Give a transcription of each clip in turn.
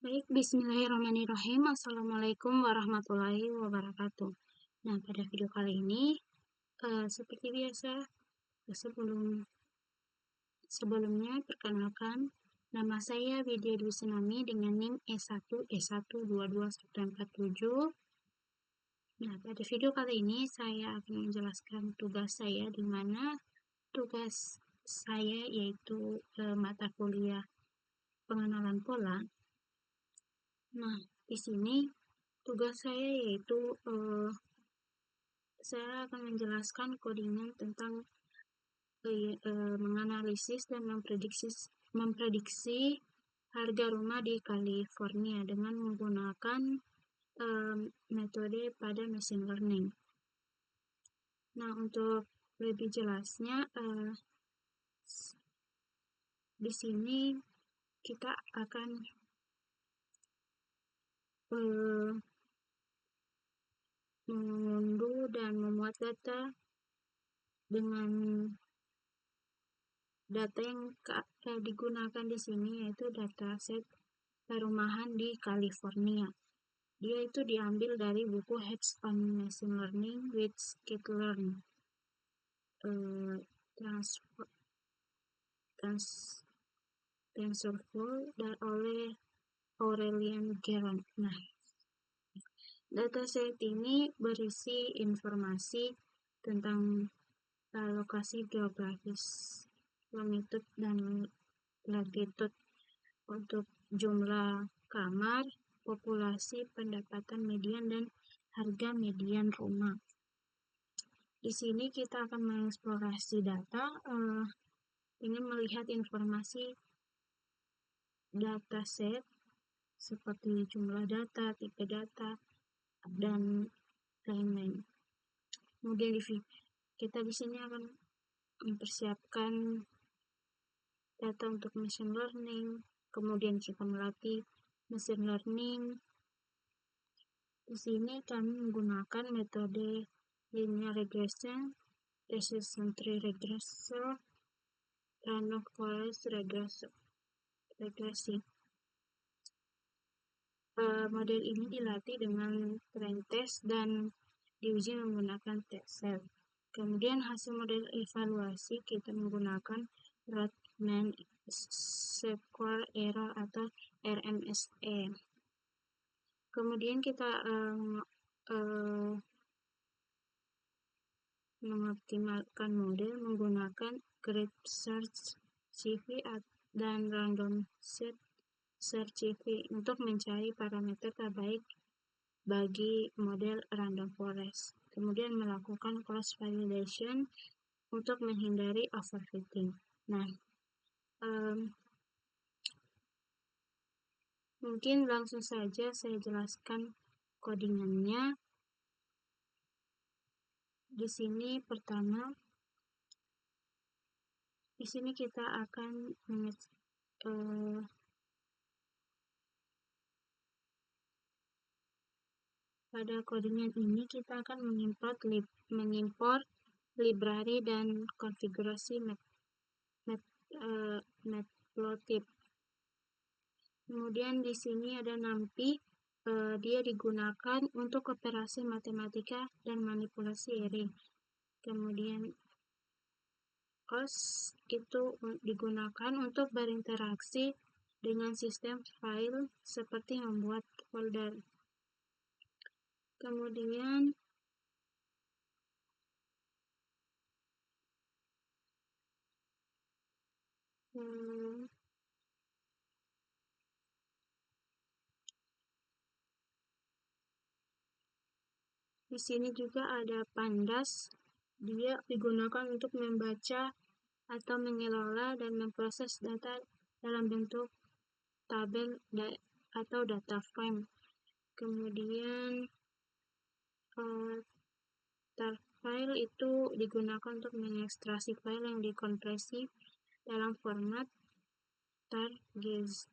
Baik, bismillahirrahmanirrahim. Assalamualaikum warahmatullahi wabarakatuh. Nah, pada video kali ini, seperti biasa, sebelumnya perkenalkan, nama saya Widya Dwi Senami dengan NIM E1E12247. Nah, pada video kali ini saya akan menjelaskan tugas saya, di mana tugas saya yaitu mata kuliah pengenalan pola. Nah, di sini tugas saya yaitu saya akan menjelaskan codingan tentang menganalisis dan memprediksi harga rumah di California dengan menggunakan metode pada machine learning. Nah, untuk lebih jelasnya, di sini kita akan mengunduh dan memuat data dengan data yang digunakan di sini yaitu dataset perumahan di California. Dia itu diambil dari buku Heads on Machine Learning with Scikit-learn, TensorFlow dan oleh Aurelian Geron. Nah, dataset ini berisi informasi tentang lokasi geografis, longitude dan latitude untuk jumlah kamar, populasi, pendapatan median, dan harga median rumah. Di sini kita akan mengeksplorasi data, ingin melihat informasi dataset seperti jumlah data, tipe data, dan lain-lain. Kemudian kita di sini akan mempersiapkan data untuk machine learning, kemudian kita melatih machine learning. Di sini kami menggunakan metode linear regression, decision tree regression, random forest regresi. Model ini dilatih dengan train test dan diuji menggunakan test set. Kemudian hasil model evaluasi kita menggunakan Riemann Square Error atau RMSE. Kemudian kita mengoptimalkan model menggunakan Graph Search CV dan Random Search CV untuk mencari parameter terbaik bagi model random forest. Kemudian melakukan cross validation untuk menghindari overfitting. Nah, mungkin langsung saja saya jelaskan codingannya. Di sini pertama, di sini kita akan pada codingan ini kita akan mengimport library dan konfigurasi matplotlib. Kemudian di sini ada NumPy, dia digunakan untuk operasi matematika dan manipulasi array. Kemudian OS itu digunakan untuk berinteraksi dengan sistem file seperti membuat folder. Kemudian di sini juga ada Pandas. Dia digunakan untuk membaca atau mengelola dan memproses data dalam bentuk tabel atau data frame. Kemudian tar file itu digunakan untuk mengekstraksi file yang dikompresi dalam format tar.gz.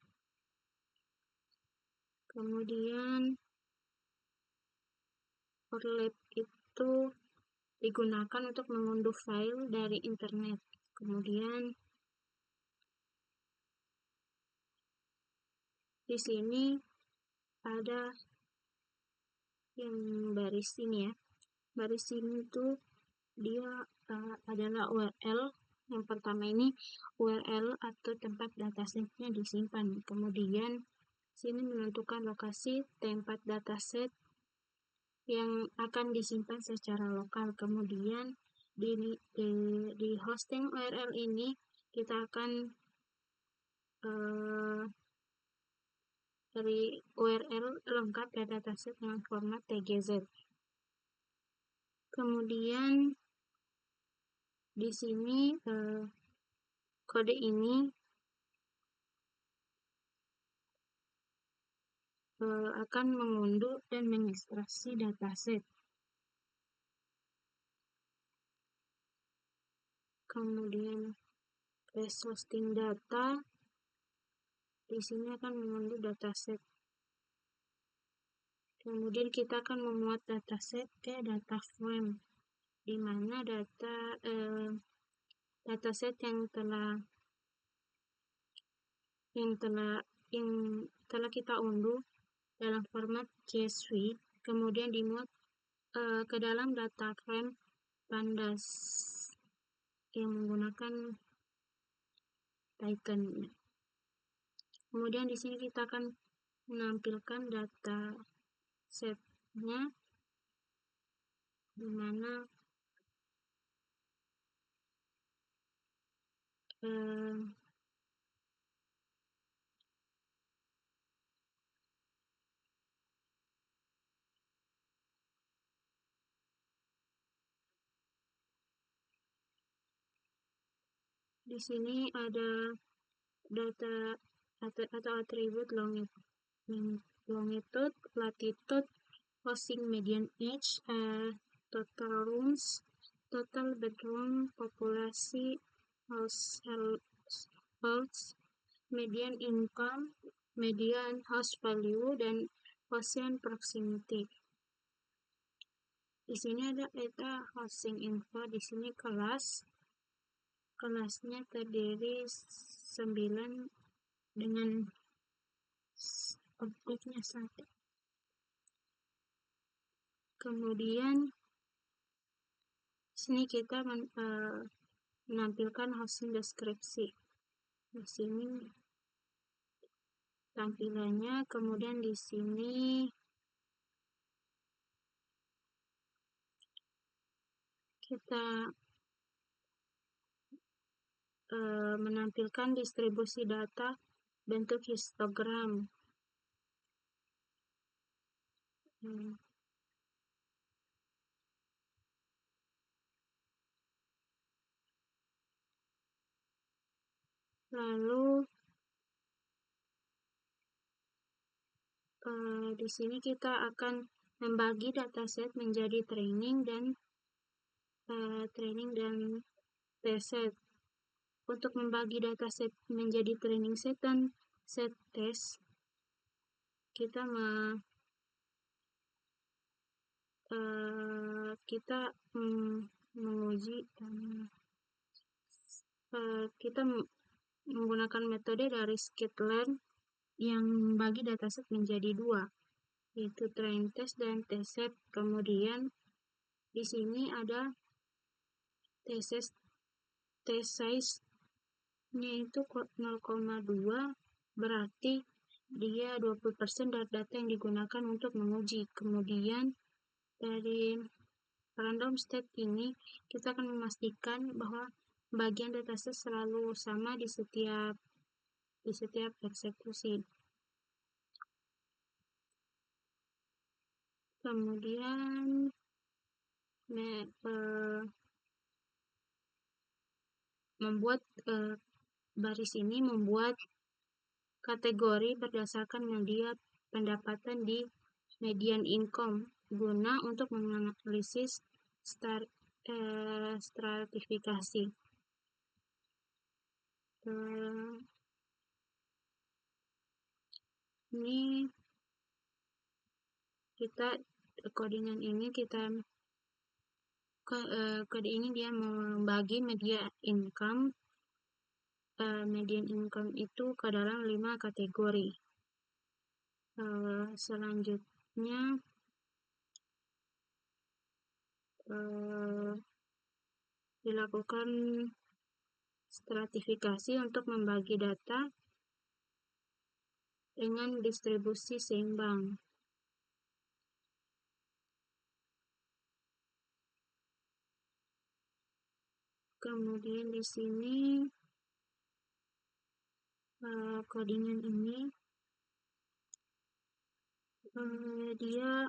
Kemudian Orlab itu digunakan untuk mengunduh file dari internet. Kemudian di sini ada yang baris ini ya. Baris ini tuh dia adalah URL. Yang pertama ini URL atau tempat datasetnya disimpan. Kemudian sini menentukan lokasi tempat dataset yang akan disimpan secara lokal. Kemudian di hosting URL ini kita akan dari URL lengkap dan dataset dengan format TGZ. Kemudian di sini kode ini akan mengunduh dan mengekstraksi dataset. Kemudian flash hosting data di sini akan mengunduh dataset. Kemudian kita akan memuat dataset ke data frame, di mana dataset yang telah kita unduh dalam format CSV, kemudian dimuat ke dalam data frame pandas yang menggunakan Python. Kemudian di sini kita akan menampilkan data setnya, di mana di sini ada data atau atribut longitude, latitude, hosting median age, total rooms, total bedroom, populasi, households, median income, median house value, dan Gaussian proximity. Di sini ada data housing info. Di sini kelasnya terdiri 9 dengan objeknya 1. Kemudian sini kita menampilkan housing deskripsi. Di sini tampilannya. Kemudian di sini kita menampilkan distribusi data bentuk histogram. Lalu di sini kita akan membagi dataset menjadi training dan test. Untuk membagi dataset menjadi training set dan set test, kita menguji kita menggunakan metode dari scikit-learn yang membagi dataset menjadi 2, yaitu train test dan test set. Kemudian di sini ada test size-nya itu 0,2, berarti dia 20% dari data yang digunakan untuk menguji. Kemudian dari random state ini kita akan memastikan bahwa bagian dataset selalu sama di setiap eksekusi. Kemudian membuat baris ini membuat kategori berdasarkan media pendapatan di median income guna untuk menganalisis stratifikasi. Ini kita codingan ini kode ini dia membagi median income itu ke dalam 5 kategori. Selanjutnya dilakukan stratifikasi untuk membagi data dengan distribusi seimbang. Kemudian di sini codingan ini dia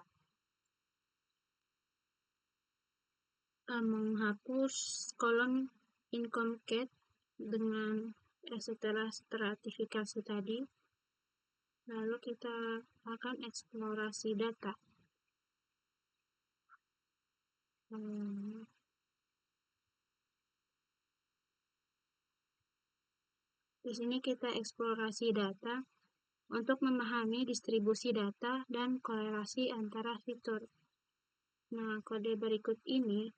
menghapus kolom incomcat dengan setelah stratifikasi tadi. Lalu kita akan eksplorasi data. Di sini kita eksplorasi data untuk memahami distribusi data dan korelasi antara fitur. Nah, kode berikut ini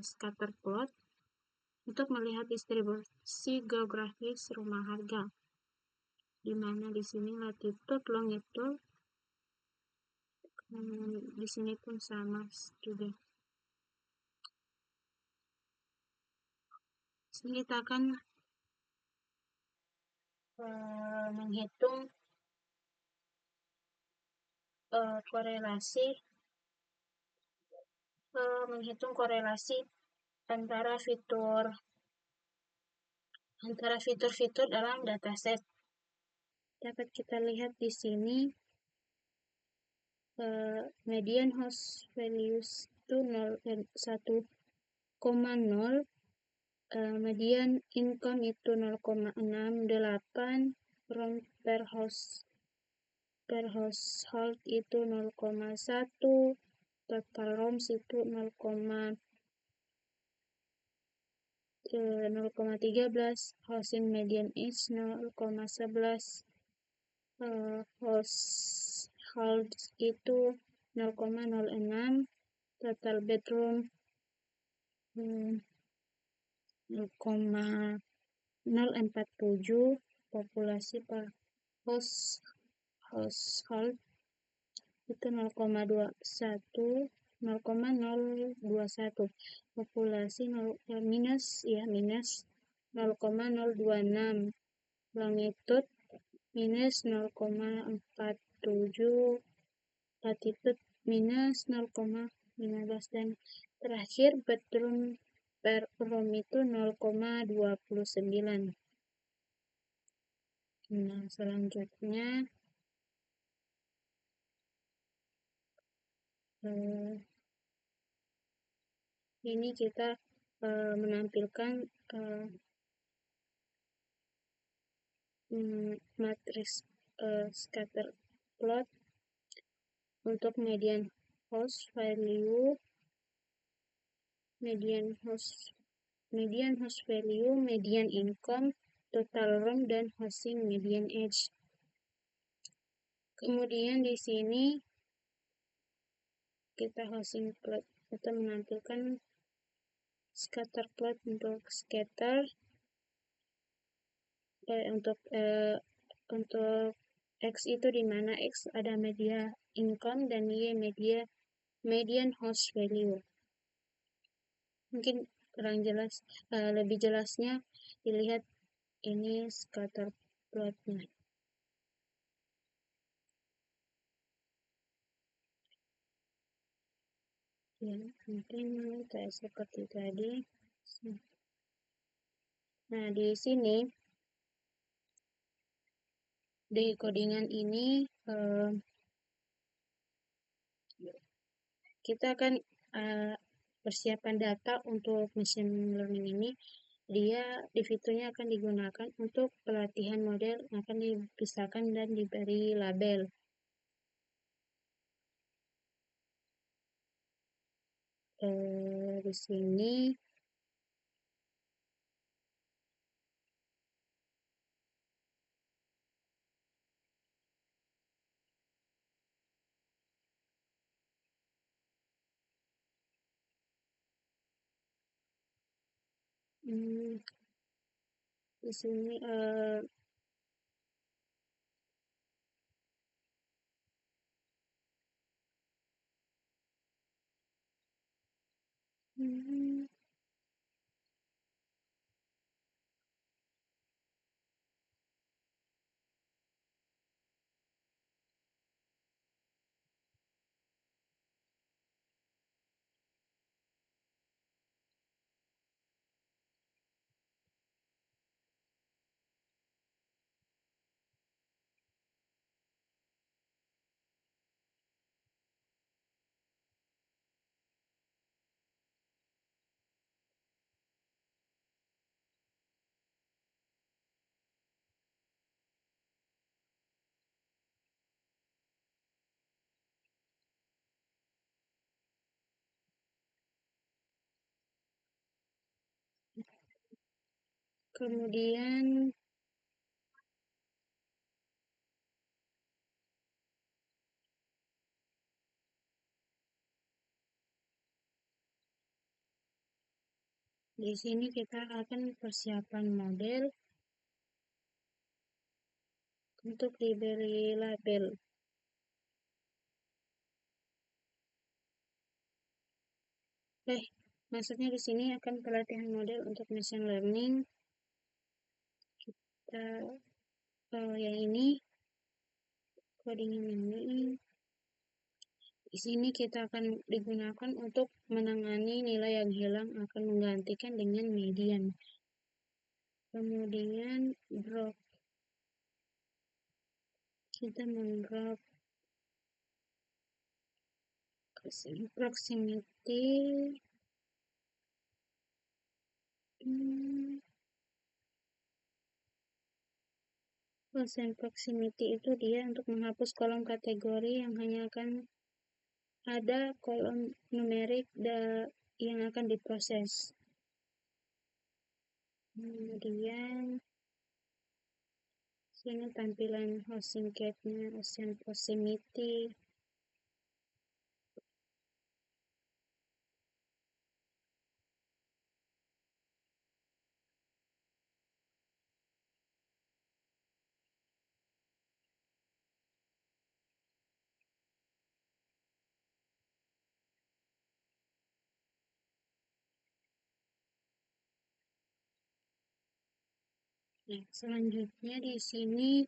scatter plot untuk melihat distribusi geografis rumah harga, di mana di sini latitude, longitude, di sini pun sama juga. Di sini kita akan menghitung korelasi antara fitur dalam dataset. Dapat kita lihat di sini median host values itu 1,0, median income itu 0,68, ROM per household itu 0,1, total ROMs itu 0,13, housing median age 0,11, household itu 0,06, total bedroom 0,047, populasi per household itu 0,21, populasi minus 0,026, longitude minus 0,47, latitude minus 0,15, dan terakhir bedroom per room itu 0,29. Nah, selanjutnya ini kita menampilkan matriks scatter plot untuk median host value, median income, total room, dan housing median age. Kemudian di sini kita housing plot atau menampilkan scatter plot untuk scatter untuk X itu di mana X ada media income dan Y median host value. Mungkin kurang jelas, lebih jelasnya dilihat ini scatter plotnya. Ya, mungkin kayak seperti tadi. Nah, di sini di codingan ini kita akan persiapan data untuk machine learning ini. Dia di fiturnya akan digunakan untuk pelatihan model yang akan dipisahkan dan diberi label. Di sini di sini Hmm, kemudian di sini kita akan persiapan model untuk diberi label. Maksudnya di sini akan pelatihan model untuk machine learning. Kita yang ini coding ini. Di sini kita akan digunakan untuk menangani nilai yang hilang, akan menggantikan dengan median. Kemudian drop. Kita menggrab proximity. Percent proximity itu dia untuk menghapus kolom kategori yang hanya akan ada kolom numerik yang akan diproses. Kemudian sini tampilan hosting cat-nya, hosting proximity. Nah, selanjutnya di sini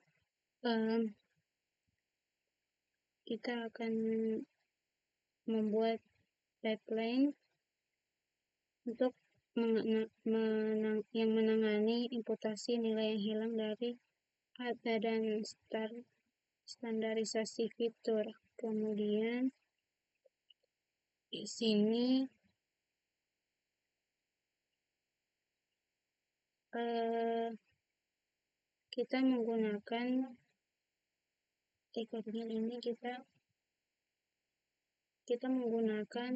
kita akan membuat pipeline untuk yang menangani imputasi nilai yang hilang dari ada dan standarisasi fitur. Kemudian di sini kita menggunakan codingan ini kita menggunakan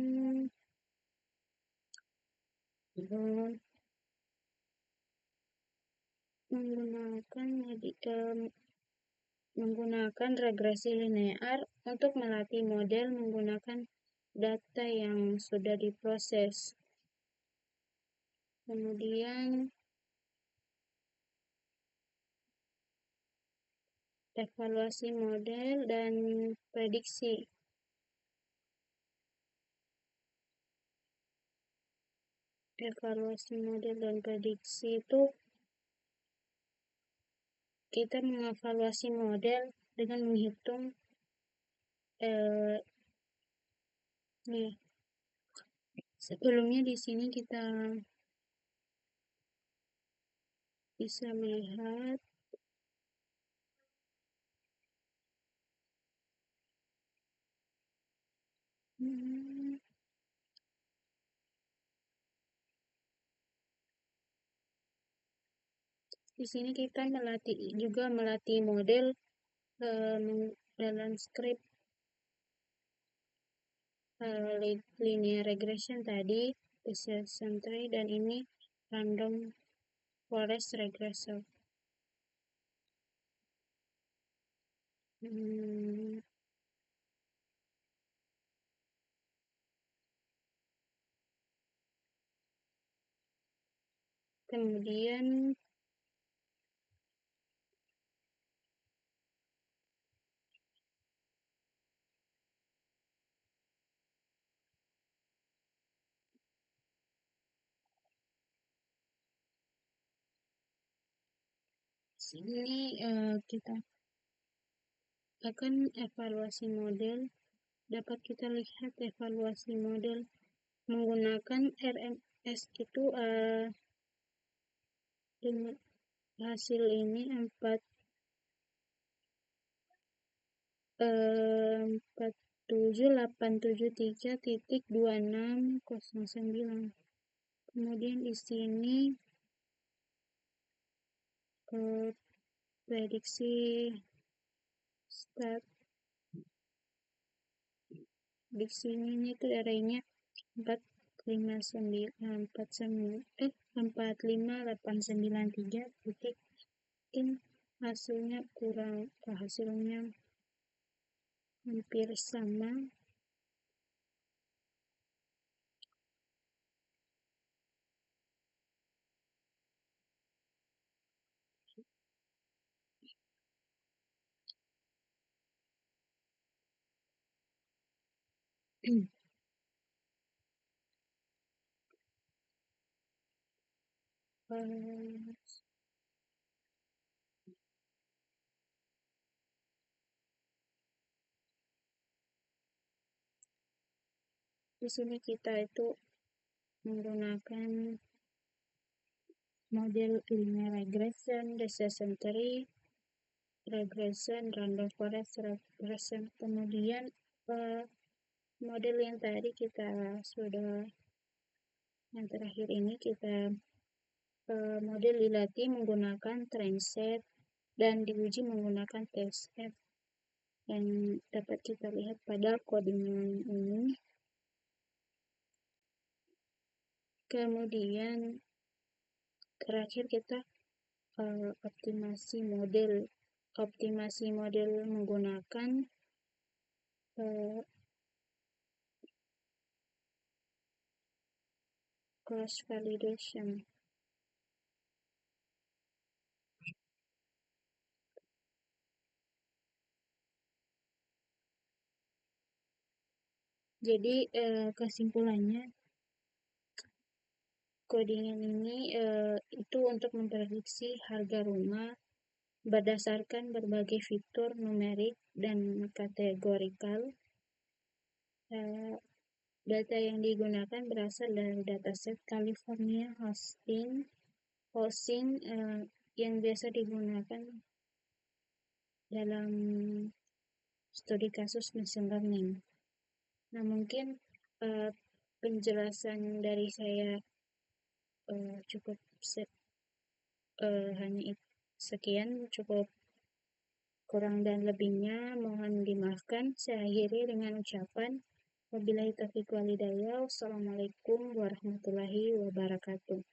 menggunakan regresi linear untuk melatih model menggunakan data yang sudah diproses. Kemudian evaluasi model dan prediksi. Evaluasi model dan prediksi itu kita mengevaluasi model dengan menghitung sebelumnya di sini kita bisa melihat di sini kita melatih model dalam script linear regression tadi, decision tree, dan ini random forest regressor. Kemudian sini kita akan evaluasi model. Dapat kita lihat evaluasi model menggunakan RMS itu dengan hasil ini 4787.2609. Kemudian di sini prediksi start di sini itu arraynya 45893 titik. Mungkin hasilnya hampir sama. Di sini kita itu menggunakan model linear regression, decision tree, regression, random forest regression. Kemudian model yang tadi yang terakhir ini kita model dilatih menggunakan trainset dan diuji menggunakan testnet, yang dapat kita lihat pada codingan ini. Kemudian terakhir kita optimasi model menggunakan cross validation. Jadi kesimpulannya, codingan ini itu untuk memprediksi harga rumah berdasarkan berbagai fitur numerik dan kategorikal. Data yang digunakan berasal dari dataset California Housing yang biasa digunakan dalam studi kasus machine learning. Nah, mungkin penjelasan dari saya cukup hanya sekian, cukup kurang dan lebihnya mohon dimaafkan. Saya akhiri dengan ucapan wabillahi taufiq wal hidayah. Wassalamualaikum warahmatullahi wabarakatuh.